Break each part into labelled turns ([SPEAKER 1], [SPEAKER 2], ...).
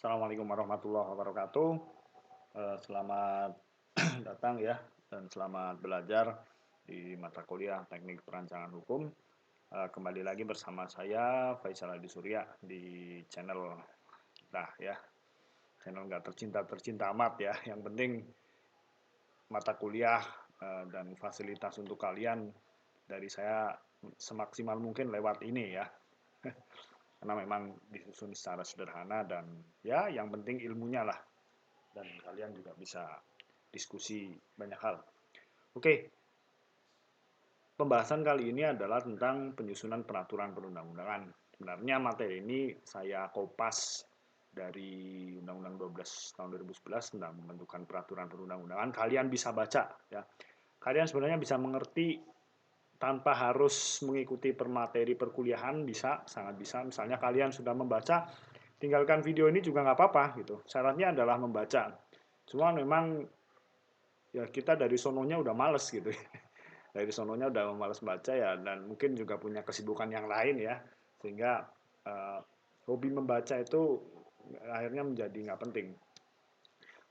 [SPEAKER 1] Assalamualaikum warahmatullahi wabarakatuh. Selamat datang ya dan selamat belajar di mata kuliah Teknik Perancangan Hukum. Kembali lagi bersama saya Faisal Adi Surya di channel kita ya. Channel nggak tercinta amat ya. Yang penting mata kuliah dan fasilitas untuk kalian dari saya semaksimal mungkin lewat ini ya. Karena memang disusun secara sederhana dan ya yang penting ilmunya lah. Dan kalian juga bisa diskusi banyak hal. Oke, pembahasan kali ini adalah tentang penyusunan peraturan perundang-undangan. Sebenarnya materi ini saya kopas dari Undang-Undang 12 tahun 2011 tentang pembentukan peraturan perundang-undangan. Kalian bisa baca ya. Kalian sebenarnya bisa mengerti tanpa harus mengikuti materi perkuliahan, bisa, sangat bisa. Misalnya kalian sudah membaca, tinggalkan video ini juga nggak apa-apa gitu. Syaratnya adalah membaca. Cuma memang ya kita dari sononya udah males gitu ya. Dari sononya udah males baca ya, dan mungkin juga punya kesibukan yang lain ya, sehingga uh, hobi membaca itu akhirnya menjadi nggak penting.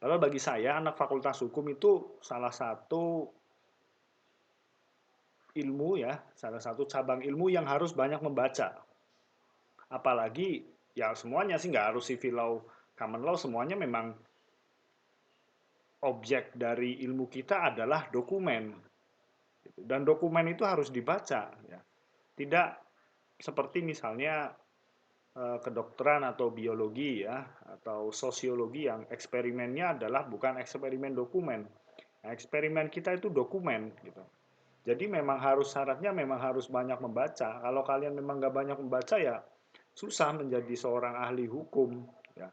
[SPEAKER 1] Lalu bagi saya anak fakultas hukum itu salah satu ilmu ya, salah satu cabang ilmu yang harus banyak membaca. Apalagi ya semuanya sih nggak harus civil law, common law, semuanya memang objek dari ilmu kita adalah dokumen. Dan dokumen itu harus dibaca ya. Tidak seperti misalnya kedokteran atau biologi ya atau sosiologi yang eksperimennya adalah bukan eksperimen dokumen. Nah, eksperimen kita itu dokumen gitu. Jadi memang harus syaratnya memang harus banyak membaca. Kalau kalian memang nggak banyak membaca ya susah menjadi seorang ahli hukum ya.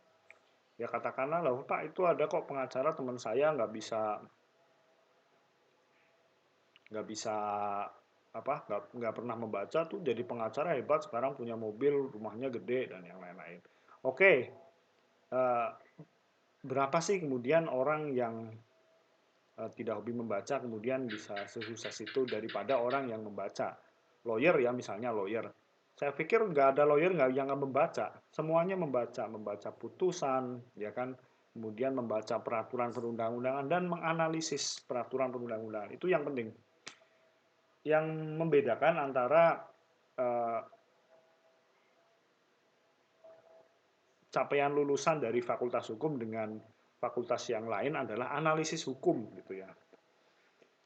[SPEAKER 1] Ya katakanlah loh Pak, itu ada kok pengacara teman saya nggak bisa apa nggak pernah membaca tuh jadi pengacara hebat, sekarang punya mobil, rumahnya gede dan yang lain-lain. Oke, eh, berapa sih kemudian orang yang tidak hobi membaca kemudian bisa sesukses itu daripada orang yang membaca? Lawyer ya, misalnya lawyer. Saya pikir nggak ada lawyer nggak yang nggak membaca. Semuanya membaca, membaca putusan, ya kan, kemudian membaca peraturan perundang-undangan dan menganalisis peraturan perundang-undangan. Itu yang penting. Yang membedakan antara eh, capaian lulusan dari fakultas hukum dengan fakultas yang lain adalah analisis hukum gitu ya.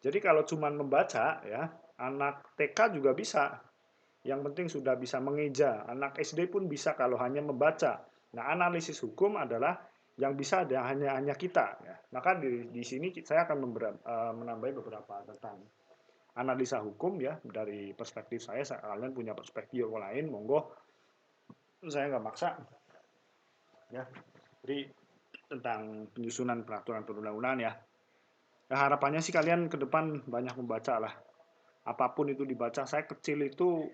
[SPEAKER 1] Jadi kalau cuma membaca ya, anak TK juga bisa. Yang penting sudah bisa mengeja. Anak SD pun bisa kalau hanya membaca. Nah, analisis hukum adalah yang bisa ada hanya kita ya. Maka di sini saya akan menambah beberapa tentang analisa hukum ya dari perspektif saya. Kalian punya perspektif lain, monggo. Saya nggak maksa ya. Jadi tentang penyusunan peraturan perundang-undangan ya. Ya, harapannya sih kalian ke depan banyak membaca lah. Apapun itu dibaca. Saya kecil itu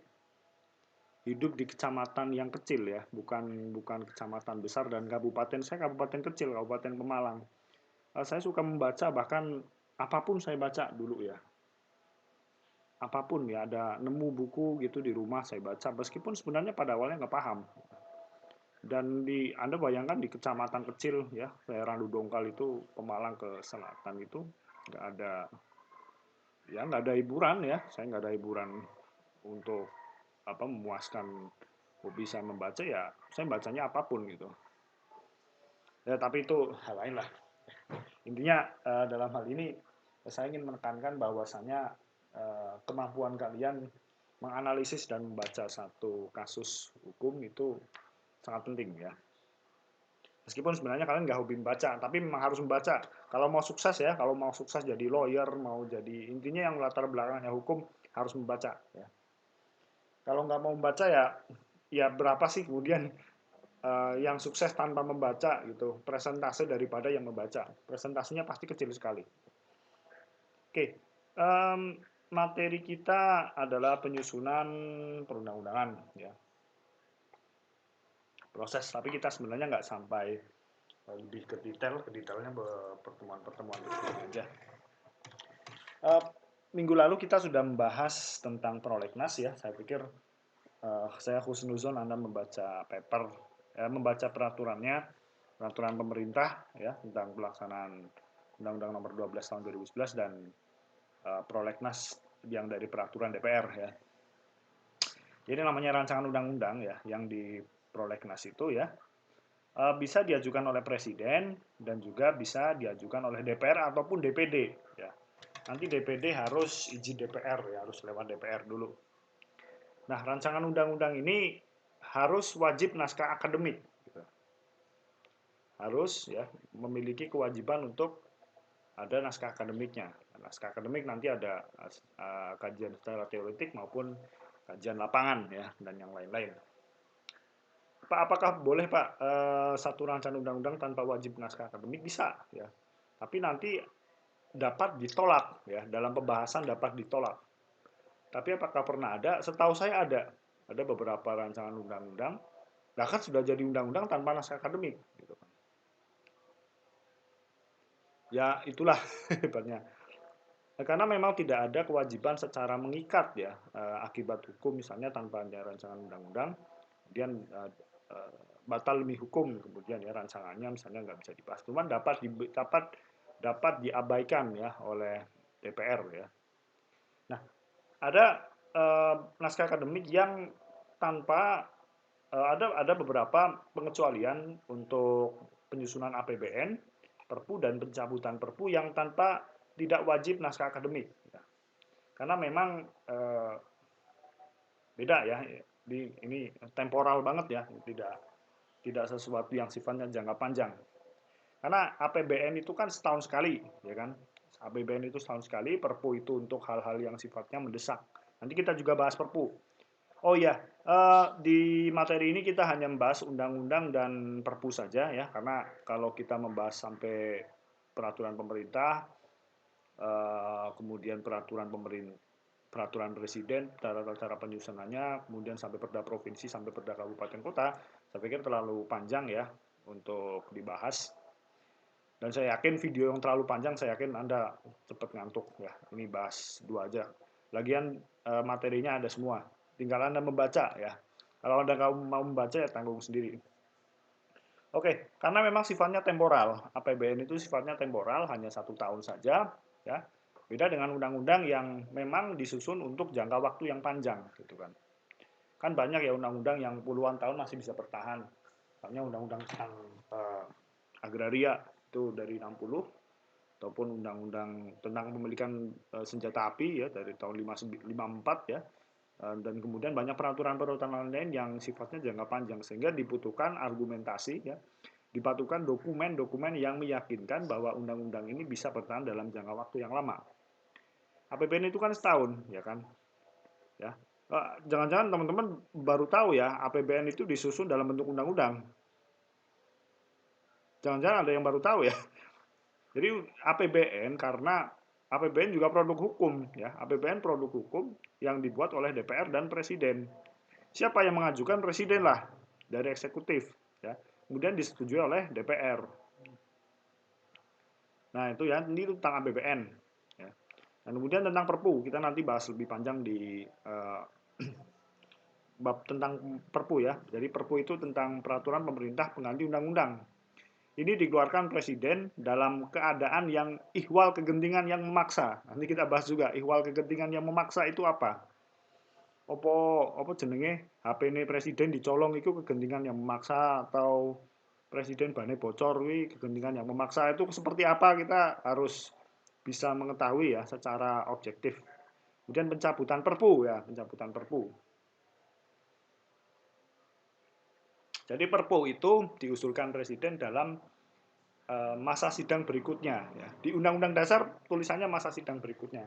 [SPEAKER 1] hidup di kecamatan yang kecil ya, bukan bukan kecamatan besar, dan kabupaten saya kabupaten kecil, Kabupaten Pemalang. Saya suka membaca, bahkan apapun saya baca dulu ya. Apapun ya, ada nemu buku gitu di rumah saya baca, meskipun sebenarnya pada awalnya nggak paham. Dan Anda bayangkan di kecamatan kecil ya, daerah Dudongkal itu, Pemalang ke selatan itu nggak ada ya nggak ada hiburan ya, saya nggak ada hiburan untuk apa memuaskan hobi saya membaca ya, saya bacanya apapun gitu. Ya, tapi itu hal lain lah. Intinya dalam hal ini saya ingin menekankan bahwasannya kemampuan kalian menganalisis dan membaca satu kasus hukum itu sangat penting ya. Meskipun sebenarnya kalian nggak hobi membaca, tapi memang harus membaca. Kalau mau sukses ya, kalau mau sukses jadi lawyer, mau jadi intinya yang latar belakangnya hukum harus membaca. Ya. Kalau nggak mau membaca ya, ya berapa sih kemudian yang sukses tanpa membaca gitu, presentase daripada yang membaca, presentasinya pasti kecil sekali. Oke, materi kita adalah penyusunan perundang-undangan ya, proses, tapi kita sebenarnya nggak sampai lebih ke detailnya pertemuan-pertemuan berikutnya aja. Uh, Minggu lalu kita sudah membahas tentang prolegnas ya, saya pikir saya husnuzon Anda membaca paper, membaca peraturannya. peraturan pemerintah ya tentang pelaksanaan Undang-Undang Nomor 12 Tahun 2011 dan Prolegnas yang dari peraturan DPR ya. Jadi namanya rancangan undang-undang ya yang di Prolegnas itu ya bisa diajukan oleh presiden dan juga bisa diajukan oleh DPR ataupun DPD ya. Nanti DPD harus izin DPR ya, harus lewat DPR dulu. Nah, rancangan undang-undang ini harus wajib naskah akademik gitu. Harus ya memiliki kewajiban untuk ada naskah akademiknya. Naskah akademik nanti ada kajian secara teoretik maupun kajian lapangan ya dan yang lain-lain. Pak, apakah boleh Pak satu rancangan undang-undang tanpa wajib naskah akademik? Bisa ya. Tapi nanti dapat ditolak ya, dalam pembahasan dapat ditolak. Tapi apakah pernah ada? Setahu saya ada. Ada beberapa rancangan undang-undang bahkan sudah jadi undang-undang tanpa naskah akademik gitu. Ya, itulah hebatnya. Karena memang tidak ada kewajiban secara mengikat ya akibat hukum misalnya tanpa ada rancangan undang-undang, kemudian batal demi hukum, kemudian ya rancangannya misalnya nggak bisa dibahas. Cuman dapat diabaikan ya oleh DPR ya. Nah, ada naskah akademik yang tanpa ada beberapa pengecualian untuk penyusunan APBN, Perpu dan pencabutan Perpu yang tanpa tidak wajib naskah akademik. Ya. Karena memang beda ya, ini temporal banget ya, tidak sesuatu yang sifatnya jangka panjang. Karena APBN itu kan setahun sekali, ya kan? APBN itu setahun sekali, Perpu itu untuk hal-hal yang sifatnya mendesak. Nanti kita juga bahas Perpu. Oh iya, di materi ini kita hanya membahas undang-undang dan Perpu saja ya, karena kalau kita membahas sampai peraturan pemerintah, kemudian peraturan presiden, cara penyusunannya, kemudian sampai perda provinsi, sampai perda kabupaten kota, saya pikir terlalu panjang ya untuk dibahas. Dan saya yakin video yang terlalu panjang, saya yakin Anda cepat ngantuk ya. Ini bahas dua aja. Lagian materinya ada semua. Tinggal Anda membaca ya. Kalau Anda nggak mau membaca ya tanggung sendiri. Oke, karena memang sifatnya temporal. APBN itu sifatnya temporal, hanya 1 tahun saja. Ya, beda dengan undang-undang yang memang disusun untuk jangka waktu yang panjang, gitu kan. Kan banyak ya undang-undang yang puluhan tahun masih bisa bertahan. Misalnya undang-undang tentang agraria itu dari 60, ataupun undang-undang tentang pemilikan senjata api ya dari tahun 54 ya. Dan kemudian banyak peraturan-peraturan lain yang sifatnya jangka panjang sehingga dibutuhkan argumentasi ya, dibutuhkan dokumen-dokumen yang meyakinkan bahwa undang-undang ini bisa bertahan dalam jangka waktu yang lama. APBN itu kan setahun ya kan ya. Jangan-jangan teman-teman baru tahu ya APBN itu disusun dalam bentuk undang-undang. Jangan-jangan ada yang baru tahu ya. Jadi APBN karena APBN juga produk hukum ya. APBN produk hukum yang dibuat oleh DPR dan presiden. Siapa yang mengajukan? Presiden lah dari eksekutif ya. Kemudian disetujui oleh DPR. Nah, itu ya, ini tentang APBN ya. Dan kemudian tentang Perpu, kita nanti bahas lebih panjang di bab tentang Perpu ya. Jadi Perpu itu tentang peraturan pemerintah pengganti undang-undang. Ini dikeluarkan presiden dalam keadaan yang ihwal kegentingan yang memaksa. Nanti kita bahas juga ihwal kegentingan yang memaksa itu apa. Apa jenenge HP ini presiden dicolong itu kegentingan yang memaksa atau presiden bane bocor ini kegentingan yang memaksa itu seperti apa kita harus bisa mengetahui ya secara objektif. Kemudian pencabutan Perpu ya, pencabutan Perpu. Jadi Perpu itu diusulkan presiden dalam masa sidang berikutnya ya. Di Undang-Undang Dasar tulisannya masa sidang berikutnya.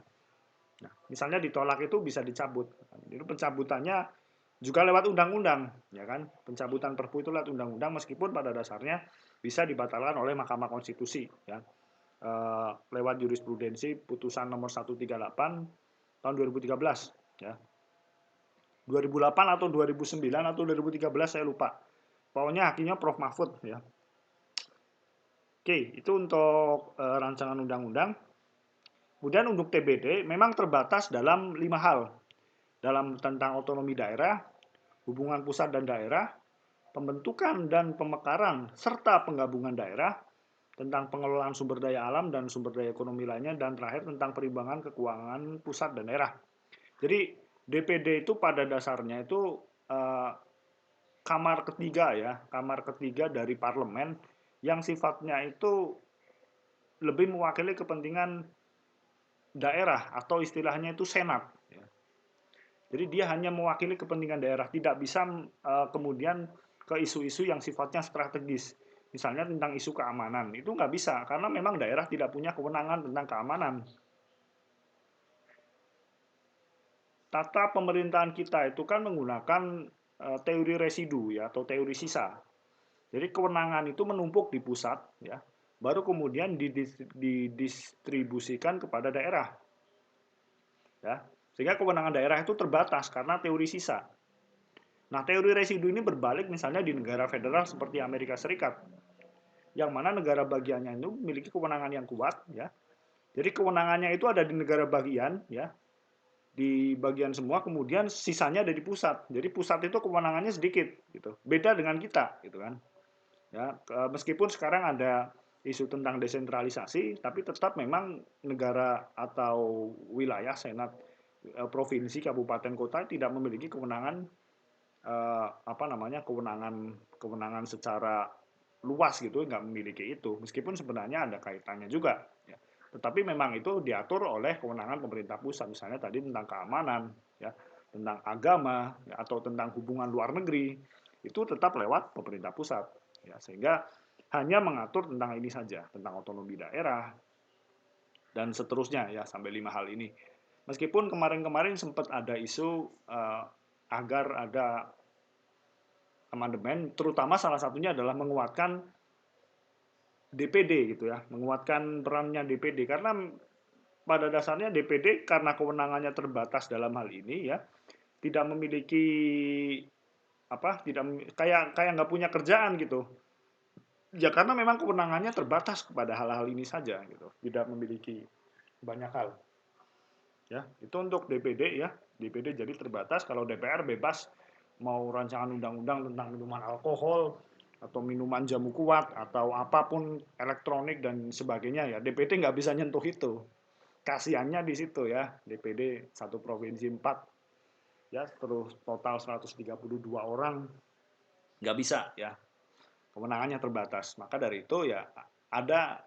[SPEAKER 1] Nah, misalnya ditolak itu bisa dicabut. Itu pencabutannya juga lewat undang-undang, ya kan? Pencabutan Perpu itu lewat undang-undang meskipun pada dasarnya bisa dibatalkan oleh Mahkamah Konstitusi ya. Lewat jurisprudensi putusan nomor 138 tahun 2013 ya. 2008 atau 2009 atau 2013 saya lupa. Pokoknya hakimnya Prof Mahfud ya. Oke, itu untuk rancangan undang-undang. Kemudian untuk TBD memang terbatas dalam 5 hal. Dalam tentang otonomi daerah, hubungan pusat dan daerah, pembentukan dan pemekaran serta penggabungan daerah, tentang pengelolaan sumber daya alam dan sumber daya ekonomi lainnya, dan terakhir tentang perimbangan keuangan pusat dan daerah. Jadi DPD itu pada dasarnya itu eh, kamar ketiga ya, kamar ketiga dari parlemen yang sifatnya itu lebih mewakili kepentingan daerah atau istilahnya itu senat. Ya. Jadi dia hanya mewakili kepentingan daerah, tidak bisa kemudian ke isu-isu yang sifatnya strategis. Misalnya tentang isu keamanan, itu nggak bisa karena memang daerah tidak punya kewenangan tentang keamanan. Tata pemerintahan kita itu kan menggunakan teori residu ya atau teori sisa. Jadi kewenangan itu menumpuk di pusat ya, baru kemudian didistribusikan kepada daerah ya. Sehingga kewenangan daerah itu terbatas karena teori sisa. Nah, teori residu ini berbalik misalnya di negara federal seperti Amerika Serikat, yang mana negara bagiannya itu memiliki kewenangan yang kuat ya. Jadi kewenangannya itu ada di negara bagian ya, di bagian semua, kemudian sisanya ada di pusat. Jadi pusat itu kewenangannya sedikit gitu. Beda dengan kita gitu kan. Ya, meskipun sekarang ada isu tentang desentralisasi, tapi tetap memang negara atau wilayah senat provinsi, kabupaten, kota tidak memiliki kewenangan apa namanya kewenangan secara luas gitu, nggak memiliki itu. Meskipun sebenarnya ada kaitannya juga. Ya. Tetapi memang itu diatur oleh kewenangan pemerintah pusat. Misalnya tadi tentang keamanan, ya, tentang agama, ya, atau tentang hubungan luar negeri, itu tetap lewat pemerintah pusat. Ya, sehingga hanya mengatur tentang ini saja, tentang otonomi daerah, dan seterusnya ya sampai 5 hal ini. Meskipun kemarin-kemarin sempat ada isu agar ada amandemen, terutama salah satunya adalah menguatkan DPD gitu ya, menguatkan perannya DPD karena pada dasarnya DPD karena kewenangannya terbatas dalam hal ini ya, tidak memiliki apa, tidak kayak kayak nggak punya kerjaan gitu. Ya karena memang kewenangannya terbatas kepada hal-hal ini saja gitu, tidak memiliki banyak hal. Ya, itu untuk DPD ya. DPD jadi terbatas, kalau DPR bebas mau rancangan undang-undang tentang minuman alkohol atau minuman jamu kuat atau apapun elektronik dan sebagainya ya. DPD nggak bisa nyentuh itu. Kasiannya di situ ya. DPD satu provinsi 4 ya, terus total 132 orang nggak bisa ya. Kewenangannya terbatas. Maka dari itu ya ada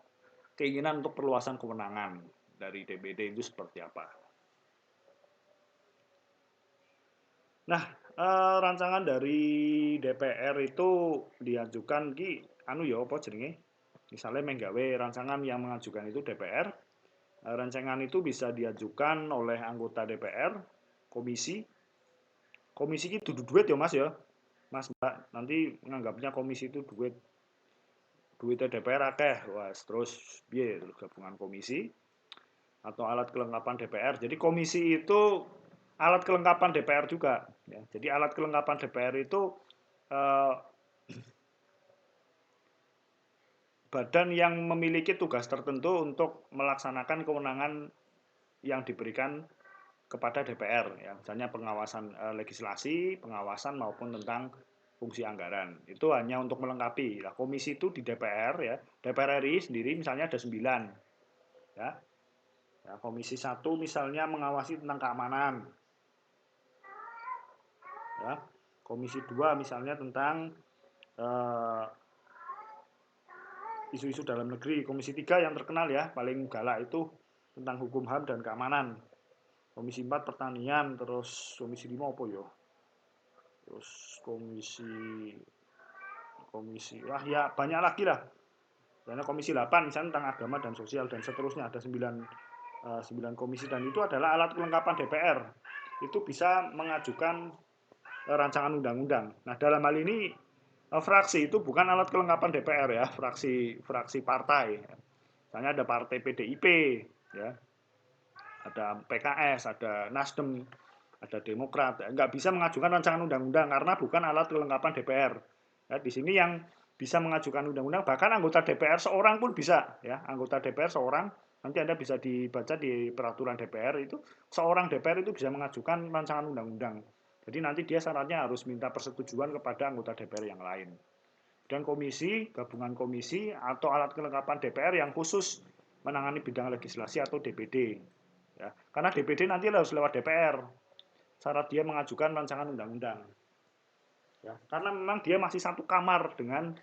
[SPEAKER 1] keinginan untuk perluasan kewenangan dari DPD itu seperti apa. Nah, rancangan dari DPR itu diajukan ki anu ya apa jenenge? Misalnya menggawe rancangan yang mengajukan itu DPR, rancangan itu bisa diajukan oleh anggota DPR, komisi. Komisi itu duit ya Mas ya. Mas Mbak, nanti menganggapnya komisi itu duitnya DPR akeh. Wah, terus biaya terus gabungan komisi atau alat kelengkapan DPR. Jadi komisi itu alat kelengkapan DPR juga. Ya. Jadi alat kelengkapan DPR itu eh, badan yang memiliki tugas tertentu untuk melaksanakan kewenangan yang diberikan kepada DPR. Ya. Misalnya pengawasan legislasi, pengawasan maupun tentang fungsi anggaran. Itu hanya untuk melengkapi. Nah, komisi itu di DPR ya. DPR RI sendiri misalnya ada 9. Ya. Ya, komisi 1 misalnya mengawasi tentang keamanan. Ya. Komisi 2 misalnya tentang isu-isu dalam negeri. Komisi 3 yang terkenal ya, paling galak itu tentang hukum HAM dan keamanan. Komisi 4 pertanian, terus komisi 5 apa ya? Terus komisi komisi lah ya banyak lagi lah. Karena komisi 8 misalnya tentang agama dan sosial dan seterusnya ada 9 komisi dan itu adalah alat kelengkapan DPR. Itu bisa mengajukan rancangan undang-undang. Nah, dalam hal ini fraksi itu bukan alat kelengkapan DPR ya, fraksi partai. Misalnya ada partai PDIP, ya, ada PKS, ada Nasdem, ada Demokrat. Nggak bisa mengajukan rancangan undang-undang karena bukan alat kelengkapan DPR. Ya, di sini yang bisa mengajukan undang-undang bahkan anggota DPR seorang pun bisa, ya, anggota DPR seorang. Nanti Anda bisa dibaca di peraturan DPR itu, seorang DPR itu bisa mengajukan rancangan undang-undang. Jadi nanti dia syaratnya harus minta persetujuan kepada anggota DPR yang lain. Dan komisi, gabungan komisi, atau alat kelengkapan DPR yang khusus menangani bidang legislasi atau DPD. Ya, karena DPD nanti harus lewat DPR. Syarat dia mengajukan rancangan undang-undang. Ya, karena memang dia masih satu kamar dengan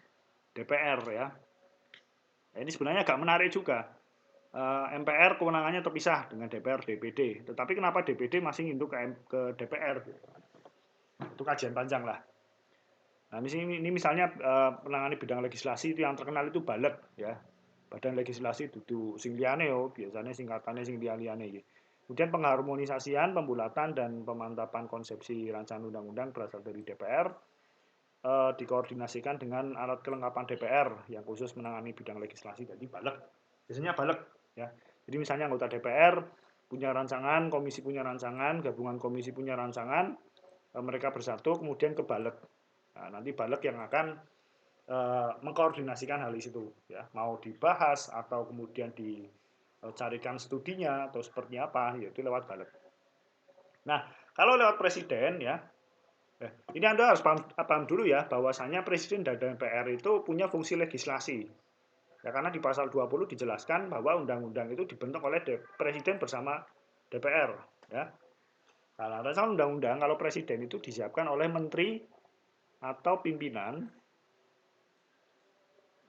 [SPEAKER 1] DPR ya. Nah, ini sebenarnya agak menarik juga. MPR kewenangannya terpisah dengan DPR DPD. Tetapi kenapa DPD masih nginduk ke DPR? Itu kajian panjang lah. Nah, ini misalnya menangani bidang legislasi itu yang terkenal itu BALEK ya. Badan Legislasi Dudu sing liyane yo, biasanya singkatannya sing liyane iki. Kemudian pengharmonisasian, pembulatan dan pemantapan konsepsi rancangan undang-undang berasal dari DPR dikoordinasikan dengan alat kelengkapan DPR yang khusus menangani bidang legislasi, jadi BALEK. Biasanya BALEK ya. Jadi misalnya anggota DPR punya rancangan, komisi punya rancangan, gabungan komisi punya rancangan, mereka bersatu kemudian ke BALEK. Nah, nanti BALEK yang akan mengkoordinasikan hal itu ya, mau dibahas atau kemudian dicarikan studinya atau seperti apa, yaitu lewat BALEK. Nah, kalau lewat presiden ya, ini Anda harus paham dulu ya, bahwasanya presiden dan DPR itu punya fungsi legislasi. Ya, karena di pasal 20 dijelaskan bahwa undang-undang itu dibentuk oleh presiden bersama DPR ya. Nah, rancangan undang-undang kalau presiden itu disiapkan oleh menteri atau pimpinan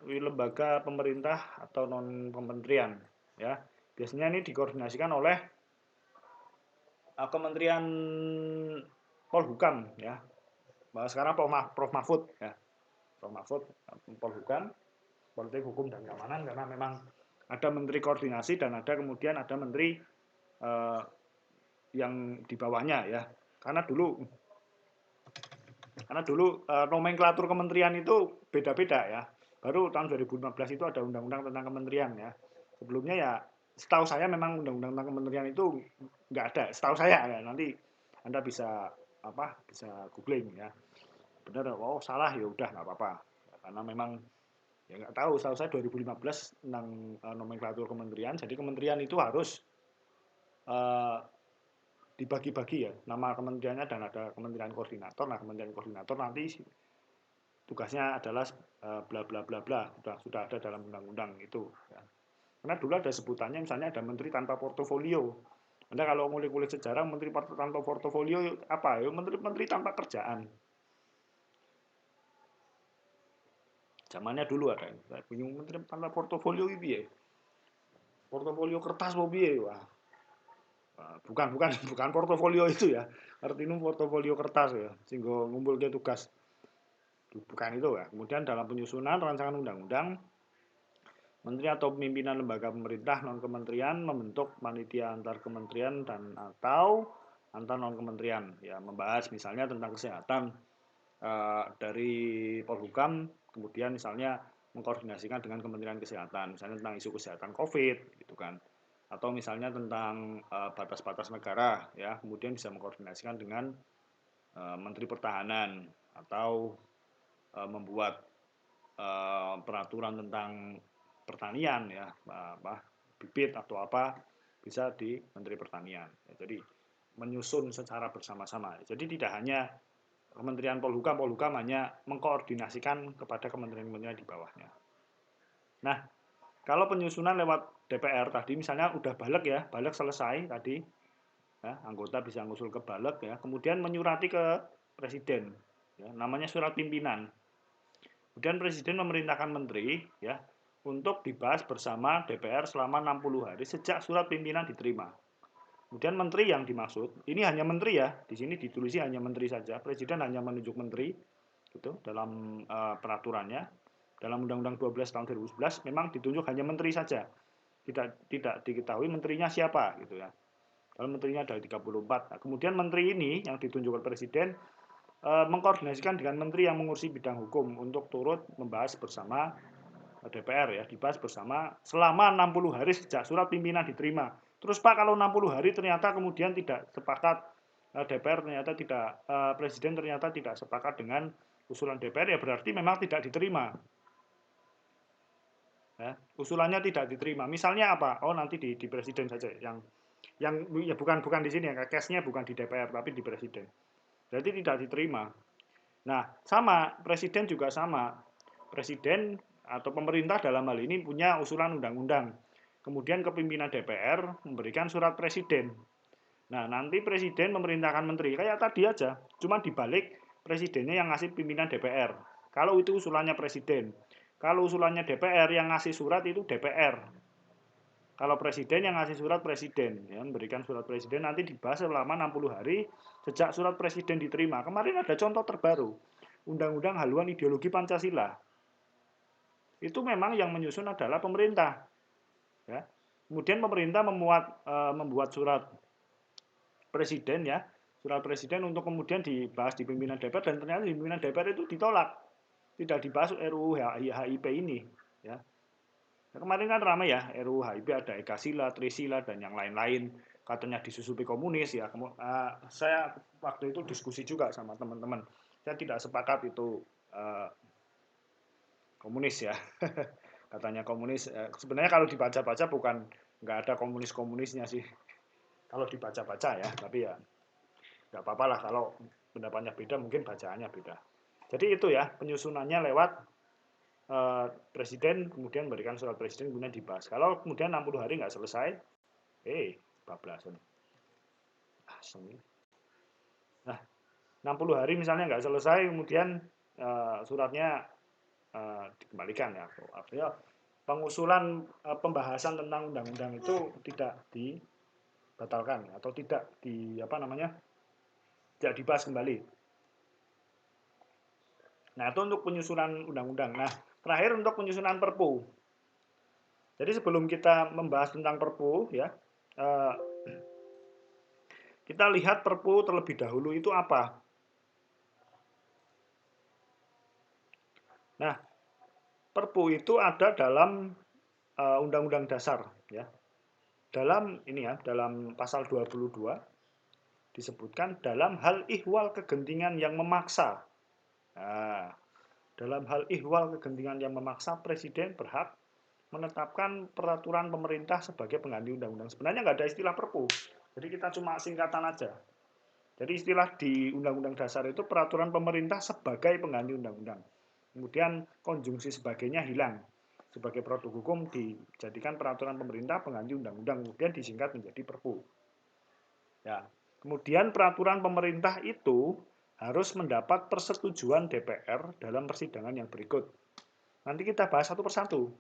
[SPEAKER 1] lembaga pemerintah atau non kementerian ya. Biasanya ini dikoordinasikan oleh Kementerian Polhukam ya. Sekarang Prof Mahfud ya. Prof Mahfud Polhukam, Politik Hukum dan Keamanan, karena memang ada menteri koordinasi dan ada kemudian ada menteri yang di bawahnya ya. Karena dulu nomenklatur kementerian itu beda-beda ya. Baru tahun 2015 itu ada undang-undang tentang kementerian ya. Sebelumnya ya setahu saya memang undang-undang tentang kementerian itu nggak ada. Setahu saya ya, nanti Anda bisa bisa googling ya. Benar, oh salah ya udah nggak apa-apa. Karena memang ya nggak tahu, setahu saya 2015 tentang nomenklatur kementerian. Jadi kementerian itu harus dibagi-bagi ya nama kementeriannya, dan ada kementerian koordinator. Nah, kementerian koordinator nanti tugasnya adalah bla bla bla bla, sudah ada dalam undang-undang itu ya. Karena dulu ada sebutannya, misalnya ada menteri tanpa portofolio. Anda kalau ngulik-ngulik sejarah, menteri tanpa portofolio apa ya? Menteri tanpa kerjaan. Zamannya dulu ada, saya bingung menteri tanpa portofolio itu ya. Portofolio kertas mau piye? Wah, bukan bukan bukan portofolio itu ya. Artinya portofolio kertas ya, sehingga ngumpul ke tugas. Bukan itu ya. Kemudian dalam penyusunan rancangan undang-undang, menteri atau pimpinan lembaga pemerintah non kementerian membentuk panitia antar kementerian dan atau antar non kementerian ya, membahas misalnya tentang kesehatan dari Polhukam, kemudian misalnya mengkoordinasikan dengan Kementerian Kesehatan, misalnya tentang isu kesehatan COVID gitu kan, atau misalnya tentang batas-batas negara ya, kemudian bisa mengkoordinasikan dengan Menteri Pertahanan, atau membuat peraturan tentang pertanian ya, bibit atau apa, bisa di Menteri Pertanian ya. Jadi menyusun secara bersama-sama. Jadi tidak hanya Kementerian Polhukam hanya mengkoordinasikan kepada kementerian-kementerian di bawahnya. Nah, kalau penyusunan lewat DPR tadi, misalnya udah BALEK ya, BALEK selesai tadi, ya, anggota bisa ngusul ke BALEK ya, kemudian menyurati ke presiden, ya, namanya surat pimpinan. Kemudian presiden memerintahkan menteri ya untuk dibahas bersama DPR selama 60 hari sejak surat pimpinan diterima. Kemudian menteri yang dimaksud, ini hanya menteri ya, di sini ditulis hanya menteri saja, presiden hanya menunjuk menteri, gitu, dalam peraturannya. Dalam Undang-Undang 12 tahun 2011 memang ditunjuk hanya menteri saja, tidak diketahui menterinya siapa, gitu ya. Kalau menterinya ada 34. Nah, kemudian menteri ini yang ditunjuk oleh presiden mengkoordinasikan dengan menteri yang mengurusi bidang hukum untuk turut membahas bersama DPR ya, dibahas bersama selama 60 hari sejak surat pimpinan diterima. Terus Pak, kalau 60 hari ternyata kemudian tidak sepakat, DPR ternyata tidak, presiden ternyata tidak sepakat dengan usulan DPR, ya berarti memang tidak diterima. Ya, usulannya tidak diterima. Misalnya apa? Oh, nanti di presiden saja yang ya bukan di sini ya, case-nya bukan di DPR tapi di presiden. Berarti tidak diterima. Nah, sama, presiden juga sama. Presiden atau pemerintah dalam hal ini punya usulan undang-undang. Kemudian ke pimpinan DPR memberikan surat presiden. Nah, nanti presiden memerintahkan menteri. Kayak tadi aja, cuma dibalik presidennya yang ngasih pimpinan DPR. Kalau itu usulannya presiden. Kalau usulannya DPR, yang ngasih surat itu DPR. Kalau presiden yang ngasih surat presiden, ya, memberikan surat presiden nanti dibahas selama 60 hari sejak surat presiden diterima. Kemarin ada contoh terbaru, Undang-Undang Haluan Ideologi Pancasila. Itu memang yang menyusun adalah pemerintah. Ya. Kemudian pemerintah membuat surat presiden ya, surat presiden untuk kemudian dibahas di pimpinan DPR dan ternyata di pimpinan DPR itu ditolak, tidak dibahas RUU HIP ini. Ya. Nah, kemarin kan ramai ya, RUU HIP ada Eka Sila, Trisila, dan yang lain-lain. Katanya disusupi komunis ya. Saya waktu itu diskusi juga sama teman-teman. Saya tidak sepakat itu komunis ya. Katanya komunis. Sebenarnya kalau dibaca-baca bukan nggak ada komunis-komunisnya sih. Kalau dibaca-baca ya, tapi ya nggak apa-apa lah kalau pendapatnya beda, mungkin bacaannya beda. Jadi itu ya penyusunannya lewat presiden kemudian memberikan surat presiden kemudian dibahas. Kalau kemudian 60 hari nggak selesai, bablasan. Nah, 60 hari misalnya nggak selesai, kemudian suratnya dikembalikan ya. Artinya pengusulan pembahasan tentang undang-undang itu tidak dibatalkan atau tidak tidak dibahas kembali. Nah, itu untuk penyusunan undang-undang. Nah, terakhir untuk penyusunan Perpu. Jadi sebelum kita membahas tentang Perpu ya, kita lihat Perpu terlebih dahulu itu apa. Nah, Perpu itu ada dalam Undang-Undang Dasar ya. Dalam pasal 22 disebutkan dalam hal ihwal kegentingan yang memaksa. Nah, dalam hal ihwal kegentingan yang memaksa, Presiden berhak menetapkan peraturan pemerintah sebagai pengganti undang-undang. Sebenarnya nggak ada istilah Perpu, jadi kita cuma singkatan aja. Jadi istilah di Undang-Undang Dasar itu peraturan pemerintah sebagai pengganti undang-undang. Kemudian konjungsi sebagainya hilang. Sebagai produk hukum dijadikan peraturan pemerintah pengganti undang-undang, kemudian disingkat menjadi Perpu. Ya. Kemudian peraturan pemerintah itu harus mendapat persetujuan DPR dalam persidangan yang berikut. Nanti kita bahas satu persatu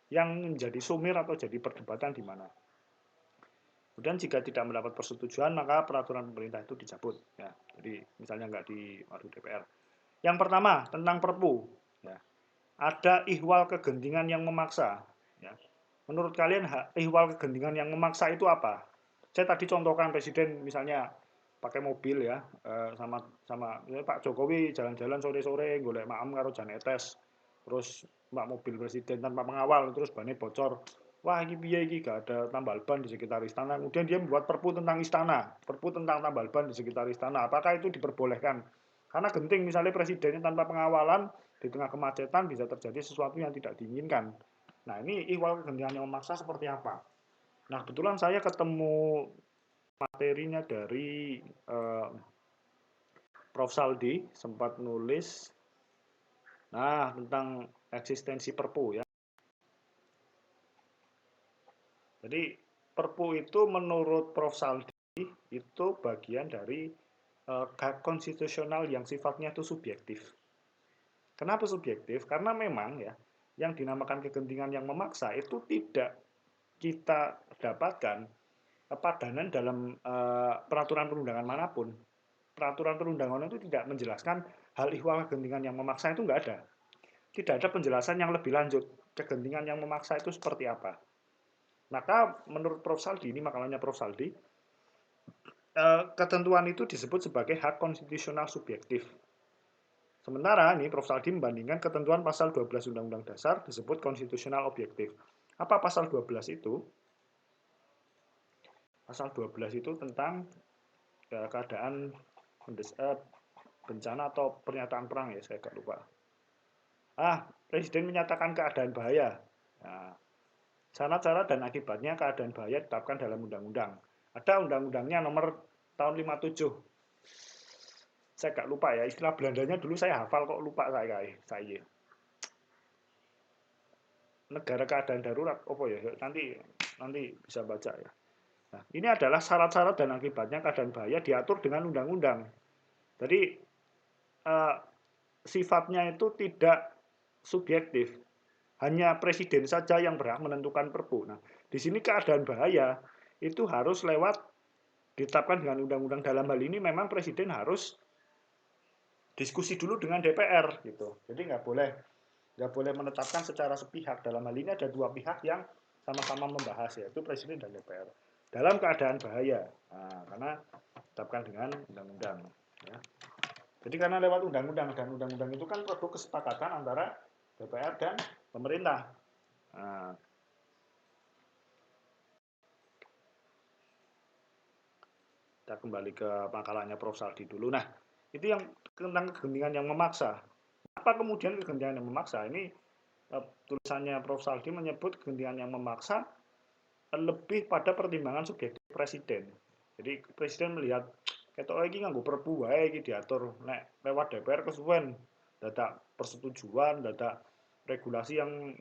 [SPEAKER 1] yang menjadi sumir atau jadi perdebatan di mana. Kemudian jika tidak mendapat persetujuan, maka peraturan pemerintah itu dicabut. Ya, jadi misalnya nggak di DPR. Yang pertama tentang Perpu. Ya, ada ihwal kegentingan yang memaksa. Ya. Menurut kalian ihwal kegentingan yang memaksa itu apa? Saya tadi contohkan presiden misalnya pakai mobil ya, sama sama ya, Pak Jokowi jalan-jalan sore-sore golek maem karo Jan Etes. Terus mbak mobil presiden tanpa pengawal terus bannya bocor. Wah, ini piye iki gak ada tambal ban di sekitar istana. Kemudian dia membuat perpu tentang istana, perpu tentang tambal ban di sekitar istana. Apakah itu diperbolehkan? Karena genting misalnya presidennya tanpa pengawalan di tengah kemacetan bisa terjadi sesuatu yang tidak diinginkan. Nah, ini ihwal kegentingan yang memaksa seperti apa? Nah, kebetulan saya ketemu materinya dari Prof. Saldi, sempat nulis tentang eksistensi Perpu ya. Jadi Perpu itu menurut Prof. Saldi itu bagian dari hak konstitusional yang sifatnya itu subjektif. Kenapa subjektif? Karena memang ya yang dinamakan kegentingan yang memaksa itu tidak kita dapatkan padanan dalam peraturan perundangan manapun. Peraturan perundangan itu tidak menjelaskan hal ihwal kegentingan yang memaksa itu nggak ada. Tidak ada penjelasan yang lebih lanjut. Kegentingan yang memaksa itu seperti apa. Maka menurut Prof. Saldi, ini makalahnya Prof. Saldi, ketentuan itu disebut sebagai hak konstitusional subjektif. Sementara ini Prof. Saldi membandingkan ketentuan pasal 12 Undang-Undang Dasar disebut konstitusional objektif. Apa pasal 12 itu? Pasal 12 itu tentang keadaan bencana atau pernyataan perang ya, saya agak lupa. Presiden menyatakan keadaan bahaya. Nah, cara dan akibatnya keadaan bahaya ditetapkan dalam undang-undang. Ada undang-undangnya nomor tahun 57. Saya nggak lupa ya, istilah Belandanya dulu saya hafal kok lupa saya. Negara keadaan darurat, apa ya? Nanti nanti bisa baca ya. Nah, ini adalah syarat-syarat dan akibatnya keadaan bahaya diatur dengan undang-undang. Jadi eh, sifatnya itu tidak subjektif. Hanya presiden saja yang berhak menentukan perpu. Nah, di sini keadaan bahaya itu harus lewat ditetapkan dengan undang-undang. Dalam hal ini memang presiden harus diskusi dulu dengan DPR gitu. Jadi nggak boleh menetapkan secara sepihak. Dalam hal ini ada dua pihak yang sama-sama membahas, yaitu presiden dan DPR. Dalam keadaan bahaya, nah, karena ditetapkan dengan undang-undang. Ya. Jadi karena lewat undang-undang, dan undang-undang itu kan produk kesepakatan antara DPR dan pemerintah. Nah, kita kembali ke makalahnya Prof. Saldi dulu. Nah, itu yang tentang kegentingan yang memaksa. Apa kemudian kegentingan yang memaksa? Ini tulisannya Prof. Saldi menyebut kegentingan yang memaksa lebih pada pertimbangan subjektif presiden. Jadi presiden melihat ketok iki nganggo perpu wae iki diatur nek lewat DPR kesuwen dadak persetujuan, dadak regulasi yang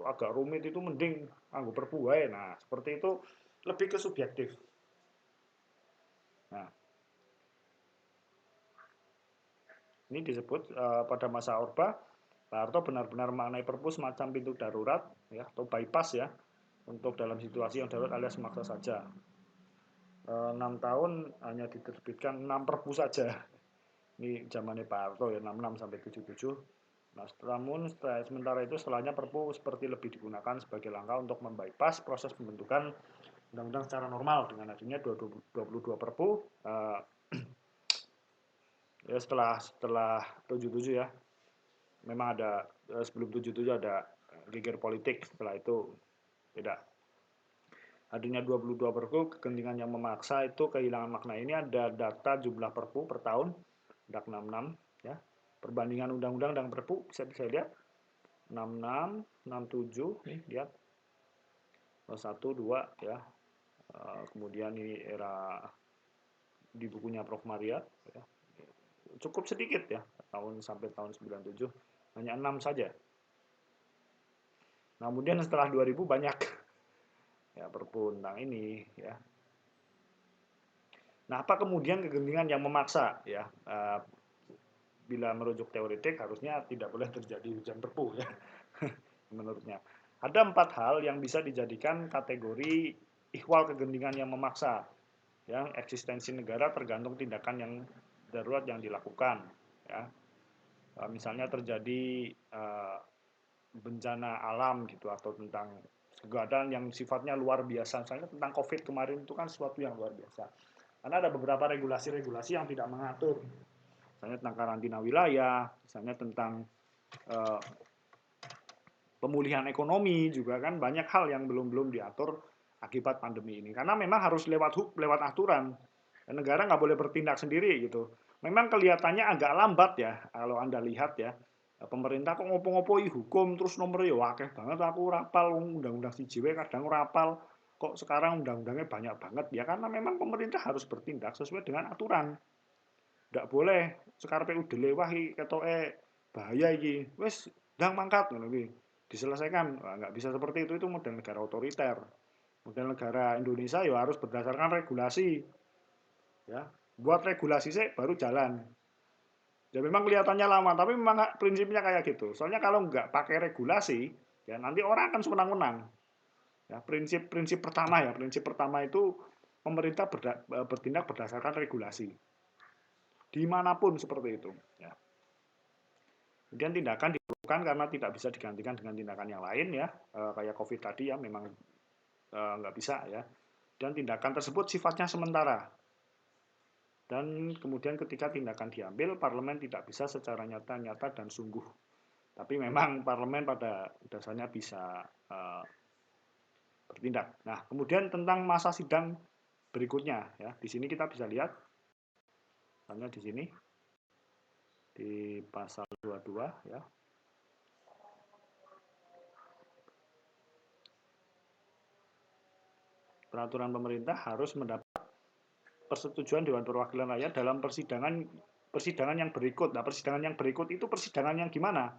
[SPEAKER 1] agak rumit itu mending nganggo perpu wae. Nah, seperti itu lebih ke subjektif. Nah, ini disebut pada masa Orba, Pak Harto benar-benar maknai perpu semacam pintu darurat ya atau bypass ya untuk dalam situasi yang darurat alias memaksa saja. 6 tahun hanya diterbitkan 6 perpu saja. Ini zamannya Pak Harto ya 66 sampai 77. Nah, namun sementara itu setelahnya perpu seperti lebih digunakan sebagai langkah untuk membypass proses pembentukan undang-undang secara normal dengan adanya 22 perpu ya setelah 77 ya. Memang ada sebelum 77 ada geger politik, setelah itu tidak. Adanya 22 perpu, kegentingan yang memaksa itu kehilangan makna. Ini ada data jumlah perpu per tahun, DAK 66 ya. Perbandingan undang-undang dan perpu bisa lihat 66, 67 nih lihat 1 2 ya. Kemudian ini era di bukunya Prof Maria ya. Cukup sedikit ya tahun sampai tahun 97 hanya 6 saja. Nah, kemudian setelah 2000 banyak ya perpu tentang ini ya. Nah, apa kemudian kegentingan yang memaksa ya? Bila merujuk teoretik harusnya tidak boleh terjadi hujan perpu ya. Menurutnya. Ada 4 hal yang bisa dijadikan kategori ihwal kegentingan yang memaksa. Ya, eksistensi negara tergantung tindakan yang darurat yang dilakukan ya. Misalnya terjadi bencana alam gitu atau tentang keadaan yang sifatnya luar biasa. Misalnya tentang Covid kemarin itu kan sesuatu yang luar biasa. Karena ada beberapa regulasi-regulasi yang tidak mengatur. Misalnya tentang karantina wilayah, misalnya tentang uh, pemulihan ekonomi juga kan banyak hal yang belum diatur akibat pandemi ini. Karena memang harus lewat aturan. Dan negara nggak boleh bertindak sendiri gitu. Memang kelihatannya agak lambat ya kalau Anda lihat ya. Pemerintah kok ngopo-ngopo hukum terus nomornya wakeh banget aku rapal undang-undang CJW kadang rapal kok sekarang undang-undangnya banyak banget ya karena memang pemerintah harus bertindak sesuai dengan aturan. Nggak boleh sekarang PU delewahi ketoke bahaya iki. Wes ndang mangkat ngono kuwi. Diselesaikan. Nah, nggak bisa seperti itu model negara otoriter. Model negara Indonesia ya harus berdasarkan regulasi. Ya, buat regulasi sih baru jalan. Ya memang kelihatannya lama, tapi memang prinsipnya kayak gitu. Soalnya kalau nggak pakai regulasi, ya nanti orang akan sewenang-wenang. Ya, prinsip pertama itu pemerintah bertindak berdasarkan regulasi. Dimanapun seperti itu. Ya. Kemudian tindakan diperlukan karena tidak bisa digantikan dengan tindakan yang lain ya, kayak COVID tadi ya memang nggak bisa ya. Dan tindakan tersebut sifatnya sementara. Dan kemudian ketika tindakan diambil, parlemen tidak bisa secara nyata-nyata dan sungguh. Tapi memang parlemen pada dasarnya bisa bertindak. Nah, kemudian tentang masa sidang berikutnya ya. Di sini kita bisa lihat, misalnya di sini di pasal 22 ya. Peraturan pemerintah harus mendapat persetujuan Dewan Perwakilan Rakyat dalam persidangan persidangan yang berikut. Nah, persidangan yang berikut itu persidangan yang gimana?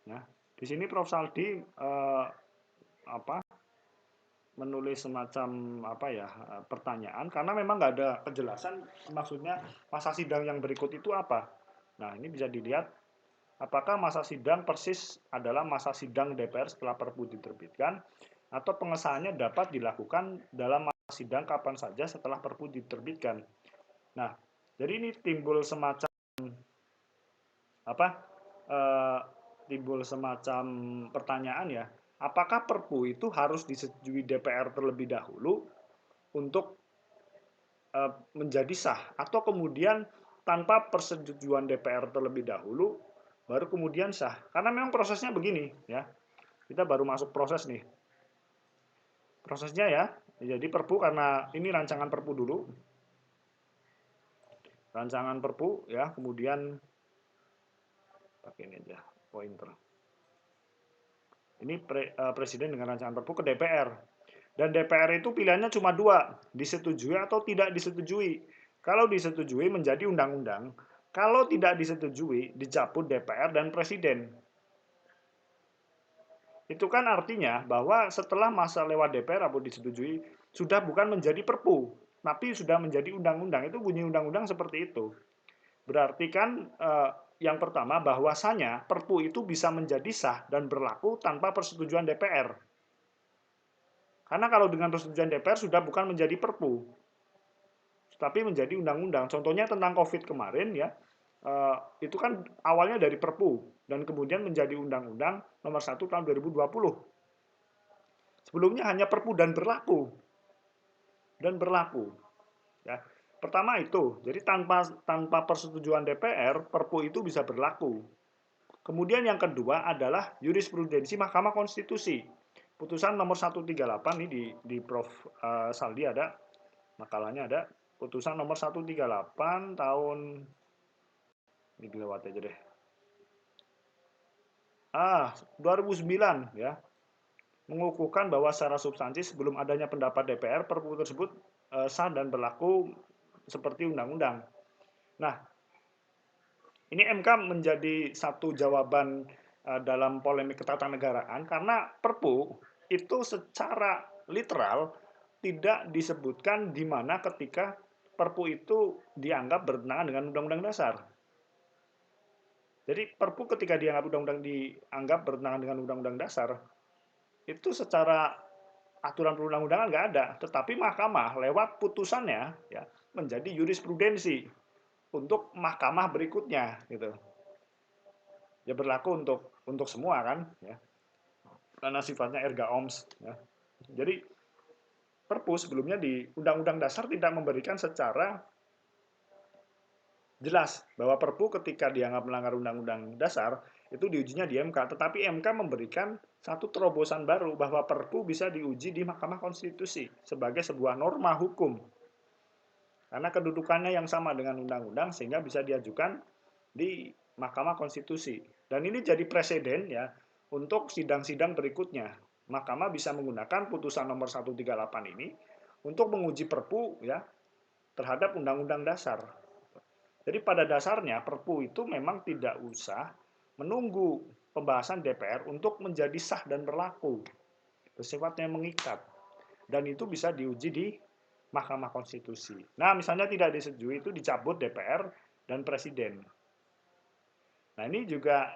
[SPEAKER 1] Nah, di sini Prof. Saldi menulis semacam pertanyaan karena memang nggak ada kejelasan maksudnya masa sidang yang berikut itu apa. Nah, ini bisa dilihat apakah masa sidang persis adalah masa sidang DPR setelah Perpu diterbitkan atau pengesahannya dapat dilakukan dalam masa sidang kapan saja setelah Perpu diterbitkan. Nah, jadi ini timbul semacam apa? Eh, timbul semacam pertanyaan ya. Apakah Perpu itu harus disetujui DPR terlebih dahulu untuk menjadi sah atau kemudian tanpa persetujuan DPR terlebih dahulu baru kemudian sah? Karena memang prosesnya begini ya. Kita baru masuk proses nih. Prosesnya ya. Jadi Perpu karena ini rancangan Perpu dulu. Rancangan Perpu ya, kemudian pakai ini aja pointer. Ini presiden dengan rancangan Perpu ke DPR. Dan DPR itu pilihannya cuma dua, disetujui atau tidak disetujui. Kalau disetujui menjadi undang-undang, kalau tidak disetujui dicabut DPR dan presiden. Itu kan artinya bahwa setelah masa lewat DPR atau disetujui, sudah bukan menjadi Perpu, tapi sudah menjadi undang-undang. Itu bunyi undang-undang seperti itu. Berarti kan yang pertama bahwasanya Perpu itu bisa menjadi sah dan berlaku tanpa persetujuan DPR. Karena kalau dengan persetujuan DPR sudah bukan menjadi Perpu, tapi menjadi undang-undang. Contohnya tentang COVID kemarin ya, itu kan awalnya dari Perpu dan kemudian menjadi Undang-Undang Nomor 1 Tahun 2020. Sebelumnya hanya Perpu dan berlaku. Ya. Pertama itu, jadi tanpa persetujuan DPR, Perpu itu bisa berlaku. Kemudian yang kedua adalah jurisprudensi Mahkamah Konstitusi. Putusan nomor 138 ini di Prof. Saldi ada, makalahnya ada. Putusan nomor 138 tahun, ini dilewat aja deh. 2009 ya. Mengukuhkan bahwa secara substansi sebelum adanya pendapat DPR, Perpu tersebut sah dan berlaku seperti undang-undang. Nah, ini MK menjadi satu jawaban dalam polemik ketatanegaraan karena Perpu itu secara literal tidak disebutkan di mana ketika Perpu itu dianggap bertentangan dengan Undang-Undang Dasar. Jadi Perpu ketika dianggap bertentangan dengan Undang-Undang Dasar, itu secara aturan perundang-undangan nggak ada, tetapi Mahkamah lewat putusannya ya menjadi jurisprudensi untuk mahkamah berikutnya gitu. Ya berlaku untuk semua kan ya. Karena sifatnya erga omnes ya. Jadi Perpu sebelumnya di Undang-Undang Dasar tidak memberikan secara jelas bahwa Perpu ketika dianggap melanggar Undang-Undang Dasar itu diujinya di MK, tetapi MK memberikan satu terobosan baru bahwa Perpu bisa diuji di Mahkamah Konstitusi sebagai sebuah norma hukum. Karena kedudukannya yang sama dengan undang-undang sehingga bisa diajukan di Mahkamah Konstitusi. Dan ini jadi presiden ya untuk sidang-sidang berikutnya. Mahkamah bisa menggunakan putusan nomor 138 ini untuk menguji Perpu ya terhadap Undang-Undang Dasar. Jadi pada dasarnya Perpu itu memang tidak usah menunggu pembahasan DPR untuk menjadi sah dan berlaku. Bersifatnya mengikat. Dan itu bisa diuji di Mahkamah Konstitusi. Nah, misalnya tidak disetujui itu dicabut DPR dan Presiden. Nah, ini juga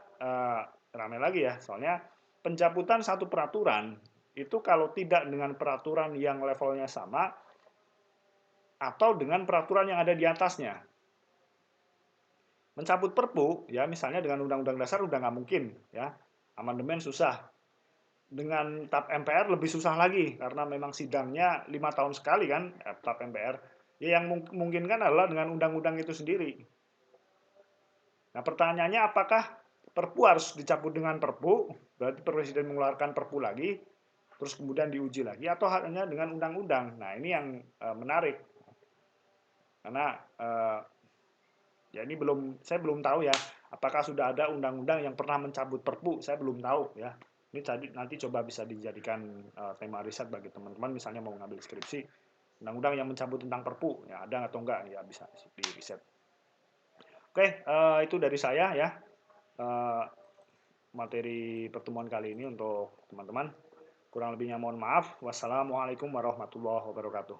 [SPEAKER 1] ramai lagi ya, soalnya pencabutan satu peraturan itu kalau tidak dengan peraturan yang levelnya sama atau dengan peraturan yang ada di atasnya. Mencabut Perpu, ya misalnya dengan Undang-Undang Dasar udah nggak mungkin, ya amandemen susah. Dengan TAP MPR lebih susah lagi karena memang sidangnya 5 tahun sekali kan TAP MPR. Ya yang mungkin kan adalah dengan undang-undang itu sendiri. Nah pertanyaannya apakah Perpu harus dicabut dengan Perpu, berarti Presiden mengeluarkan Perpu lagi, terus kemudian diuji lagi, atau hanya dengan undang-undang. Nah ini yang menarik, karena ya ini saya belum tahu ya, apakah sudah ada undang-undang yang pernah mencabut Perpu, saya belum tahu ya. Ini nanti coba bisa dijadikan tema riset bagi teman-teman, misalnya mau ngambil skripsi, undang-undang yang mencabut tentang Perpu, ya ada atau enggak, ya bisa di riset. Oke, itu dari saya ya, eh, materi pertemuan kali ini untuk teman-teman. Kurang lebihnya mohon maaf. Wassalamualaikum warahmatullahi wabarakatuh.